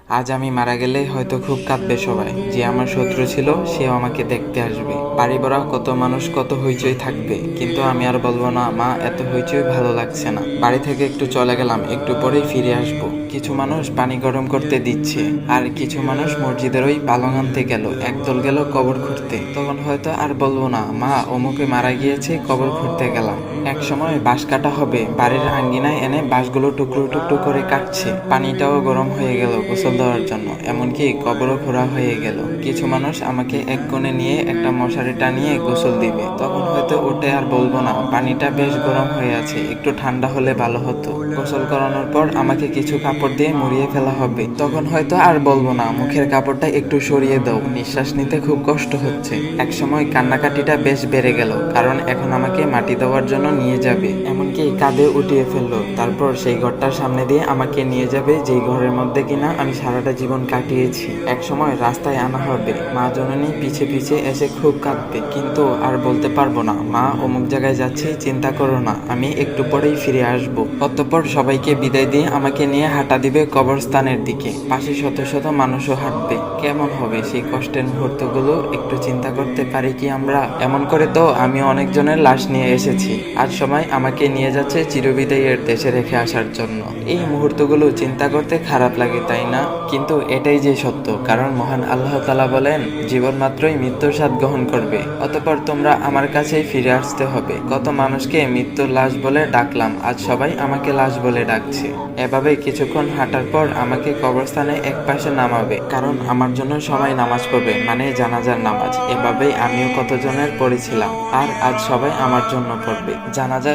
আজ আমি মারা গেলে হয়তো খুব কাঁদবে সবাই। যে আমার শত্রু ছিল সেও আমাকে দেখতে আসবে। বাড়ি ভরা কত মানুষ, কত হইচই থাকবে, কিন্তু আমি আর বলবো না মা এত হইচই ভালো লাগছে না। বাড়ি থেকে একটু চলে গেলাম, একটু পরেই ফিরে আসবো। কিছু মানুষ পানি গরম করতে দিচ্ছে, আর কিছু মানুষ মসজিদের ওই পালং আনতে গেল, একদল গেল কবর খুঁড়তে। তখন হয়তো আর বলবো না মা অমুকে মারা গিয়েছে, কবর খুঁড়তে গেলাম। এক সময় বাঁশ কাটা হবে, বাড়ির আঙ্গিনায় এনে বাঁশগুলো টুকরো টুকরো করে কাটছে। পানিটাও গরম হয়ে গেল গোসল দেওয়ার জন্য, এমনকি কবরও খোঁড়া হয়ে গেল। কিছু মানুষ আমাকে এক কোণে নিয়ে একটা মশারি টানিয়ে গোসল দিবে। তখন হয়তো উঠে আর বলবো না পানিটা বেশ গরম হয়ে আছে, একটু ঠান্ডা হলে ভালো হতো। গোসল করানোর পর আমাকে কিছু কাপড় দিয়ে মুড়িয়ে ফেলা হবে। তখন হয়তো আর বলবো না মুখের কাপড়টা একটু সরিয়ে দাও, নিঃশ্বাস নিতে খুব কষ্ট হচ্ছে। এক সময় কান্নাকাটিটা বেশ বেড়ে গেল, কারণ এখন আমাকে মাটি দেওয়ার জন্য নিয়ে যাবে, এমনকি কাঁধে উঠিয়ে ফেললো। তারপর সেই ঘরটার সামনে দিয়ে আমাকে নিয়ে যাবে, যেই ঘরের মধ্যে কিনা আমি সারাটা জীবন কাটিয়েছি। এক সময় রাস্তায় আনা হবে, মা জননী পিছে পিছে এসে খুব কাঁদবে, কিন্তু আর বলতে পারবো না মা অমুক জায়গায় যাচ্ছি, চিন্তা করো না আমি একটু পরেই ফিরে আসবো। অতঃপর সবাইকে বিদায় দিয়ে আমাকে নিয়ে হাঁটা দিবে কবরস্থানের দিকে। পাশে শত শত মানুষও হাঁটবে। কেমন হবে সেই কষ্টের মুহূর্তগুলো একটু চিন্তা করতে পারি কি আমরা? এমন করে তো আমি অনেকজনের লাশ নিয়ে এসেছি, আজ সবাই আমাকে নিয়ে যাচ্ছে চিরবিদায়ের দেশে রেখে আসার জন্য। এই মুহূর্তগুলো চিন্তা করতে খারাপ লাগে, তাই না? কিন্তু এটাই যে সত্য, কারণ মহান আল্লাহ তাআলা বলেন জীবন মাত্রই মৃত্যুর স্বাদ গ্রহণ করবে, অতঃপর তোমরা আমার কাছেই ফিরে আসতে হবে। কত মানুষকে মৃত্যুর লাশ বলে ডাকলাম, আজ সবাই আমাকে লাশ বলে ডাকছে। এভাবে কিছুক্ষণ হাঁটার পর আমাকে কবরস্থানে এক পাশে নামাবে, কারণ আমার জন্য সবাই নামাজ পড়বে, মানে জানাজার নামাজ। এভাবেই আমিও কতজনের পড়েছিলাম, আর আজ সবাই আমার জন্য পড়বে জানাজা।